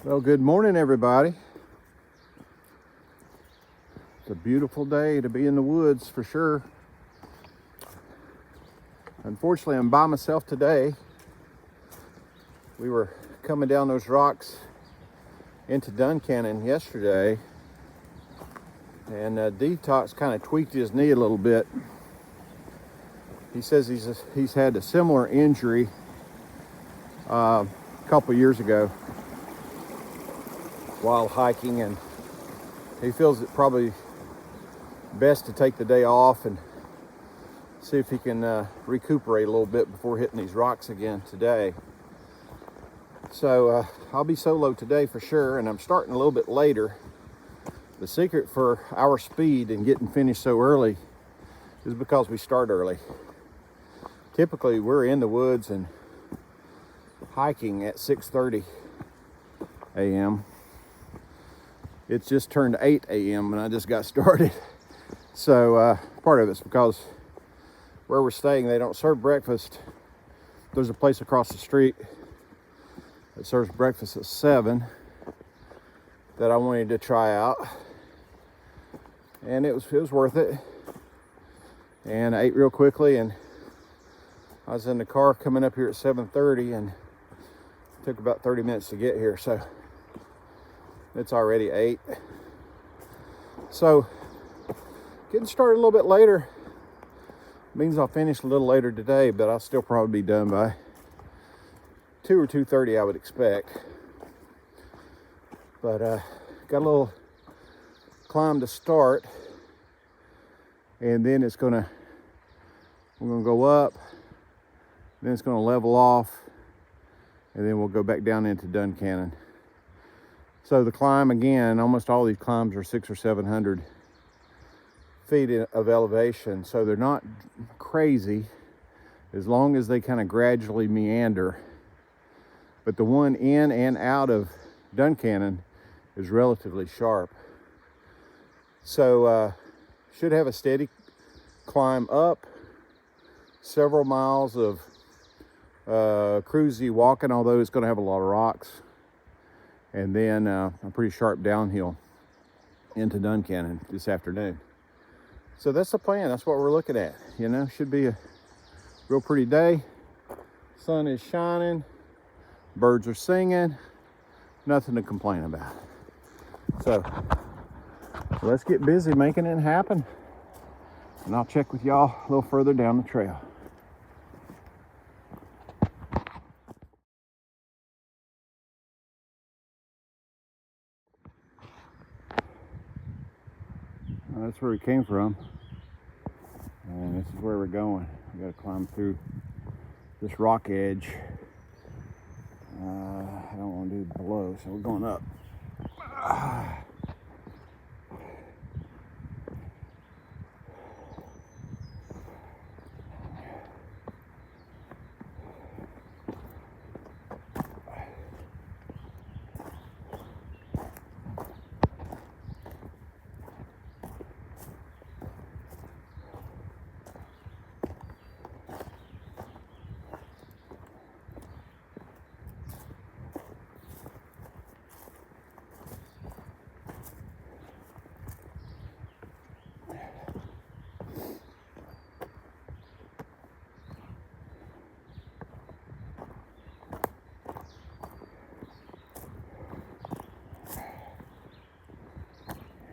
Well, good morning, everybody. It's a beautiful day to be in the woods for sure. Unfortunately, I'm by myself today. We were coming down those rocks into Duncannon yesterday, and Detox kind of tweaked his knee a little bit. He says he's had a similar injury a couple years ago while hiking, and he feels it probably best to take the day off and see if he can recuperate a little bit before hitting these rocks again today. So I'll be solo today for sure, and I'm starting a little bit later. The secret for our speed and getting finished so early is because we start early. Typically we're in the woods and hiking at 6:30 a.m. It's just turned 8 a.m. and I just got started. So part of it's because where we're staying, they don't serve breakfast. There's a place across the street that serves breakfast at 7 that I wanted to try out, and it was worth it. And I ate real quickly, and I was in the car coming up here at 7:30, and it took about 30 minutes to get here, so it's already 8. So getting started a little bit later means I'll finish a little later today, but I'll still probably be done by 2 or 2:30, I would expect. But got a little climb to start, and then we're gonna go up, then it's gonna level off, and then we'll go back down into Duncannon. So the climb, again, almost all these climbs are 600 or 700 feet of elevation, so they're not crazy as long as they kind of gradually meander. But the one in and out of Duncannon is relatively sharp. So should have a steady climb up, several miles of cruisy walking, although it's going to have a lot of rocks, and then a pretty sharp downhill into Duncannon this afternoon. So that's the plan. That's what we're looking at. You know, should be a real pretty day. Sun is shining, birds are singing, nothing to complain about. So let's get busy making it happen, and I'll check with y'all a little further down the trail. That's where we came from, and this is where we're going. We got to climb through this rock edge. I don't want to do below, so we're going up.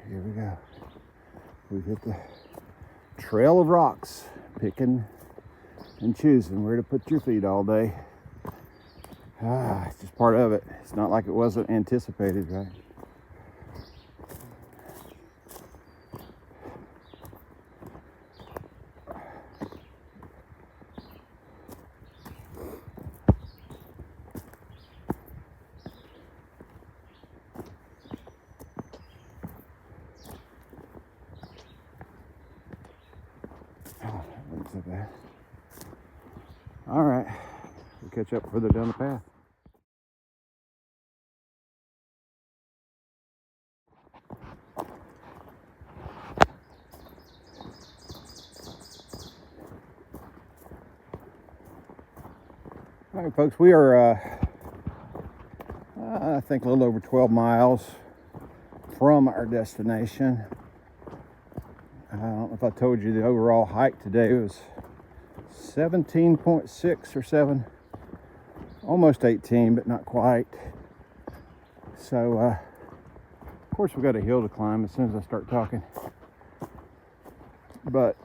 Here we go. We've hit the trail of rocks, picking and choosing where to put your feet all day. It's just part of it. It's not like it wasn't anticipated, right? So bad. All right, we'll catch up further down the path. All right, folks, we are I think a little over 12 miles from our destination. I don't know if I told you the overall hike today was 17.6 or 7, almost 18, but not quite. So, of course, we got a hill to climb as soon as I start talking. But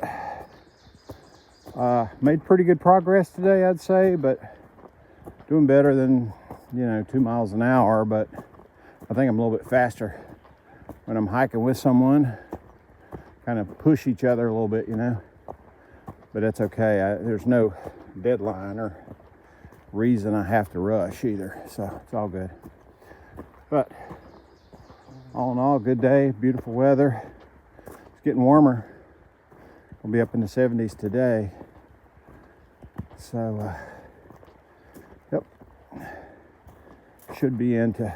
made pretty good progress today, I'd say, but doing better than, 2 miles an hour. But I think I'm a little bit faster when I'm hiking with someone. Kind of push each other a little bit, but that's okay. There's no deadline or reason I have to rush either, so it's all good. But all in all, good day, beautiful weather. It's getting warmer. We'll be up in the 70s today. So, yep, should be into,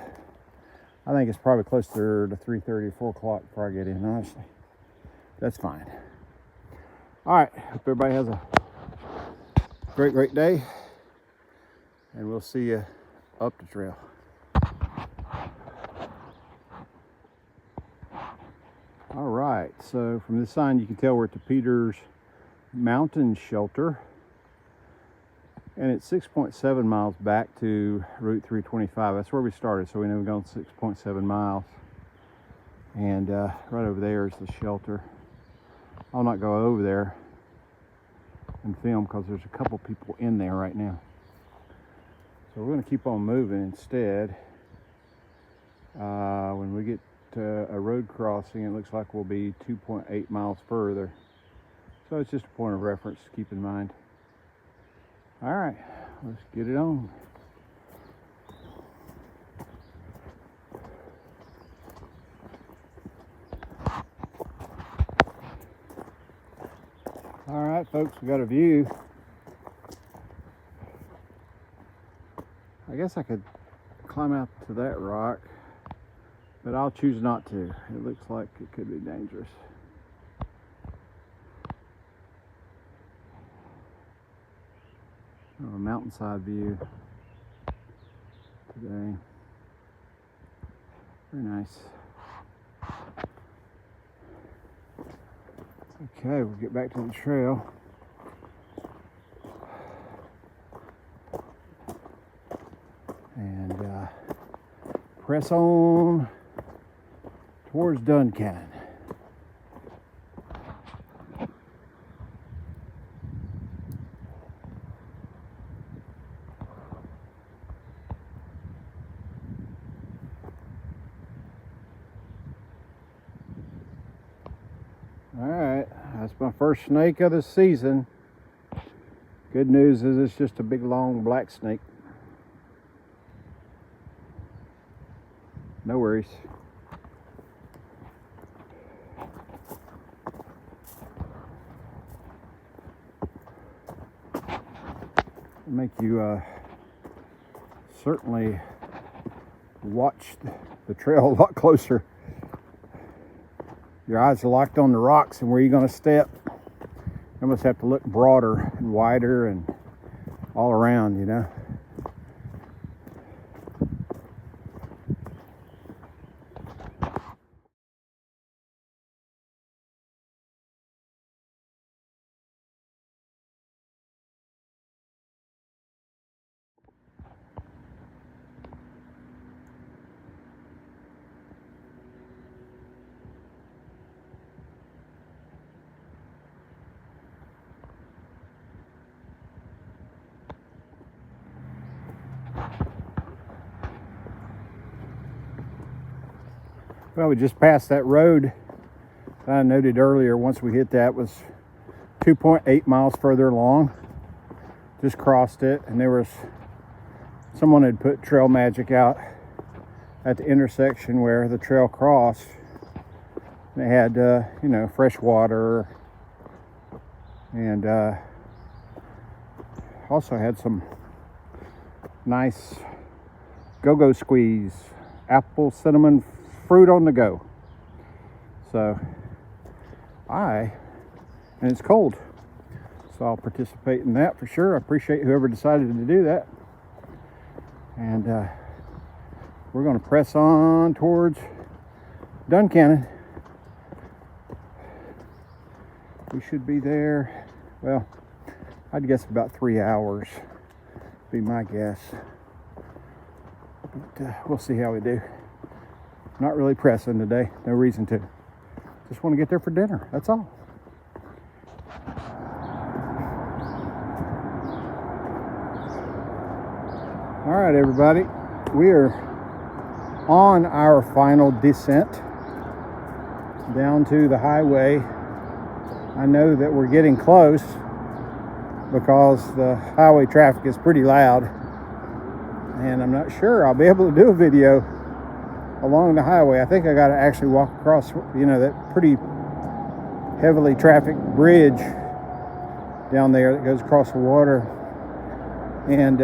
I think it's probably closer to 3:30 or 4 o'clock before I get in, honestly. That's fine. All right, hope everybody has a great day, and we'll see you up the trail. All right, so from this sign you can tell we're at the Peters Mountain Shelter, and it's 6.7 miles back to Route 325. That's where we started, so we know we've gone 6.7 miles, and right over there is the shelter. I'll not go over there and film because there's a couple people in there right now. So we're going to keep on moving instead. When we get to a road crossing, it looks like we'll be 2.8 miles further. So it's just a point of reference to keep in mind. All right, let's get it on. All right, folks, we got a view. I guess I could climb out to that rock, but I'll choose not to. It looks like it could be dangerous. Oh, a mountainside view today. Very nice. Okay, we'll get back to the trail. And press on towards Duncannon. All right, that's my first snake of the season. Good news is it's just a big long black snake. No worries. Make you certainly watch the trail a lot closer. Your eyes are locked on the rocks and where you're going to step. You almost have to look broader and wider and all around, Well, we just passed that road that I noted earlier. Once we hit that, was 2.8 miles further along. Just crossed it, and there was someone had put trail magic out at the intersection where the trail crossed. They had fresh water, and also had some nice go-go squeeze, apple cinnamon fruit on the go. So and it's cold, so I'll participate in that for sure. I appreciate whoever decided to do that, and we're going to press on towards Duncannon. We should be there, well, I'd guess about 3 hours, be my guess. But we'll see how we do. Not really pressing today, no reason to. Just want to get there for dinner, that's all. All right, everybody, we are on our final descent down to the highway. I know that we're getting close because the highway traffic is pretty loud, and I'm not sure I'll be able to do a video along the highway. I think I got to actually walk across, you know, that pretty heavily trafficked bridge down there that goes across the water. And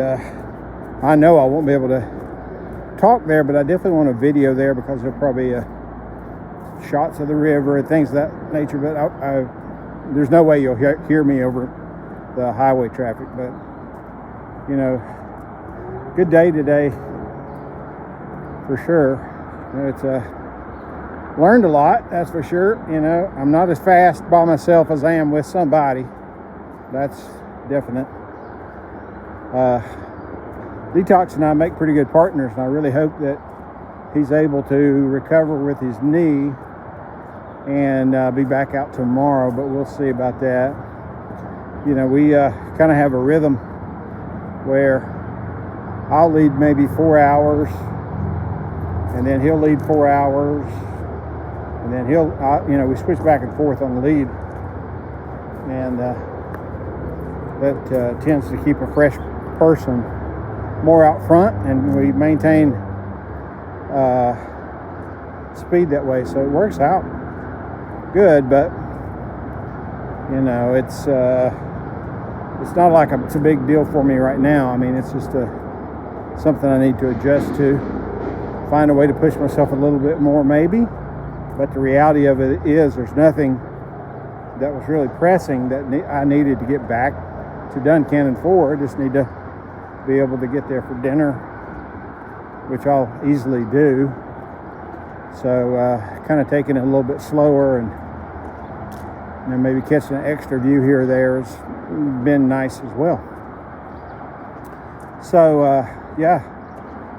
I know I won't be able to talk there, but I definitely want a video there because there'll probably be shots of the river and things of that nature. But there's no way you'll hear me over the highway traffic. But, you know, good day today for sure. You know, it's learned a lot, that's for sure. You know, I'm not as fast by myself as I am with somebody. That's definite. Detox and I make pretty good partners, and I really hope that he's able to recover with his knee and be back out tomorrow, but we'll see about that. You know, we kind of have a rhythm where I'll lead maybe 4 hours, and then he'll lead 4 hours, and then you know, we switch back and forth on the lead, and that tends to keep a fresh person more out front, and we maintain speed that way, so it works out good. But you know, it's not like it's a big deal for me right now. I mean, it's just something I need to adjust to, find a way to push myself a little bit more maybe. But the reality of it is there's nothing that was really pressing that I needed to get back to Duncannon for. I just need to be able to get there for dinner, which I'll easily do. So kind of taking it a little bit slower, and you know, maybe catching an extra view here or there has been nice as well. So yeah,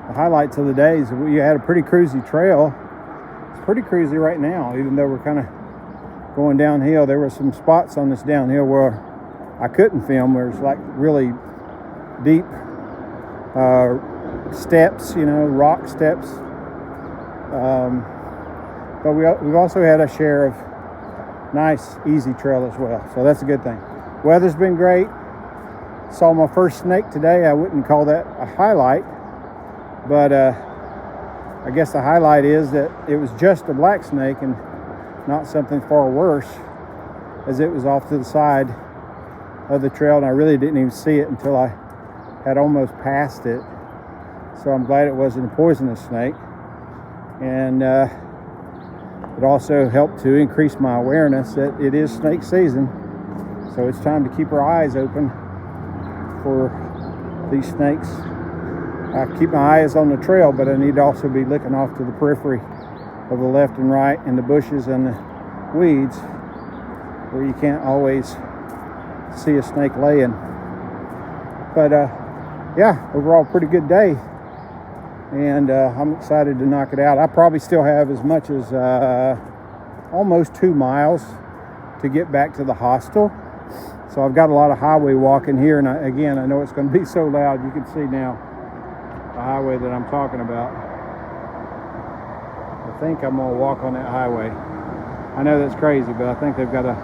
the highlights of the day is we had a pretty cruisy trail. It's pretty cruisy right now, even though we're kind of going downhill. There were some spots on this downhill where I couldn't film. There's like really deep steps, you know, rock steps. But we've also had a share of nice, easy trail as well. So that's a good thing. Weather's been great. Saw my first snake today. I wouldn't call that a highlight, but I guess the highlight is that it was just a black snake and not something far worse, as it was off to the side of the trail, and I really didn't even see it until I had almost passed it. So I'm glad it wasn't a poisonous snake. And it also helped to increase my awareness that it is snake season. So it's time to keep our eyes open for these snakes. I keep my eyes on the trail, but I need to also be looking off to the periphery of the left and right, and the bushes and the weeds, where you can't always see a snake laying. But yeah, overall pretty good day, and I'm excited to knock it out. I probably still have as much as almost 2 miles to get back to the hostel. So I've got a lot of highway walking here, and I know it's going to be so loud. You can see now the highway that I'm talking about. I think I'm going to walk on that highway. I know that's crazy, but I think they've got a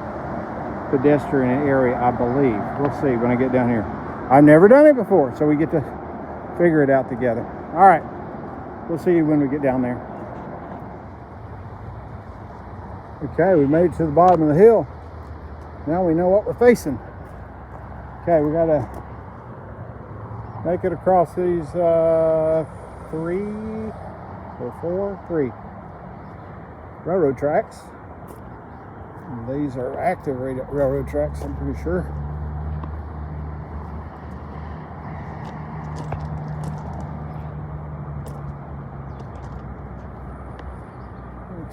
pedestrian area, I believe. We'll see when I get down here. I've never done it before, so we get to figure it out together. All right, we'll see you when we get down there. Okay, we made it to the bottom of the hill. Now we know what we're facing. Okay, we got to make it across these 3 railroad tracks. And these are active railroad tracks, I'm pretty sure.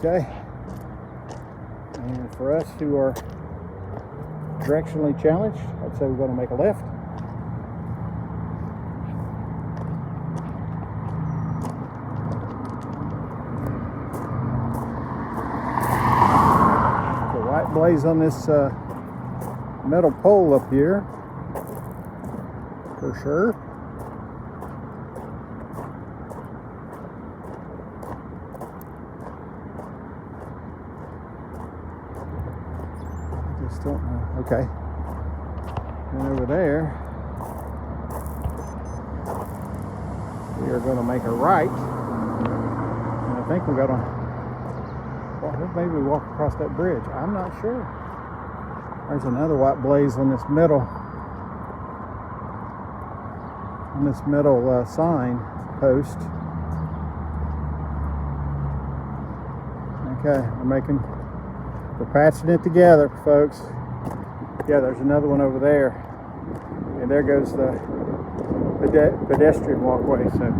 Okay. And for us who are directionally challenged, I'd say we're going to make a left. The white blaze on this metal pole up here, for sure. I just don't know. Okay. And over there, we are going to make a right. And I think we're going to, well, maybe we walk across that bridge. I'm not sure. There's another white blaze on this metal, sign post. Okay, we're patching it together, folks. Yeah, there's another one over there, and there goes the pedestrian walkway. So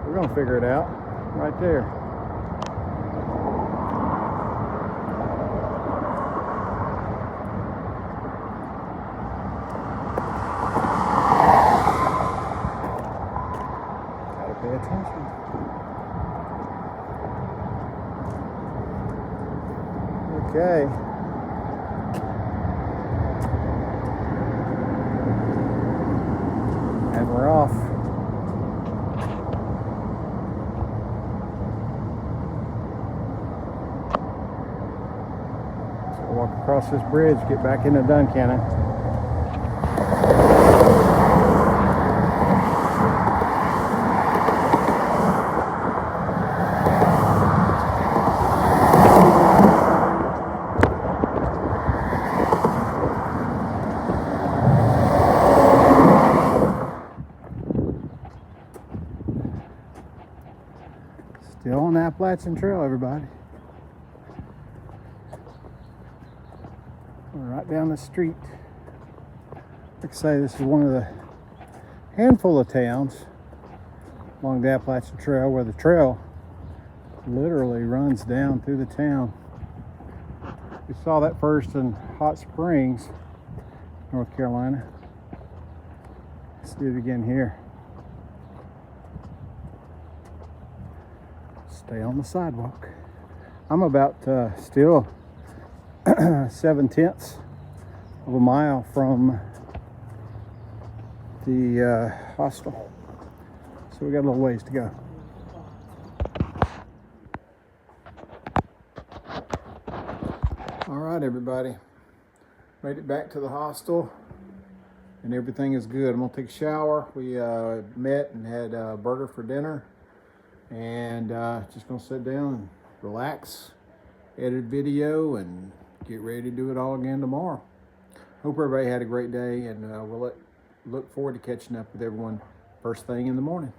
we're gonna figure it out right there. Gotta pay attention. Okay. And we're off. So we'll walk across this bridge, get back into Duncannon. Still on the Appalachian Trail, everybody. We're right down the street. Like I say, this is one of the handful of towns along the Appalachian Trail where the trail literally runs down through the town. We saw that first in Hot Springs, North Carolina. Let's do it again here. Stay on the sidewalk. I'm about still 7/10 of a mile from the hostel, so we got a little ways to go. All right, everybody, made it back to the hostel and everything is good. I'm gonna take a shower. We met and had a burger for dinner. And just gonna sit down and relax, edit video, and get ready to do it all again tomorrow. Hope everybody had a great day, and we'll look forward to catching up with everyone first thing in the morning.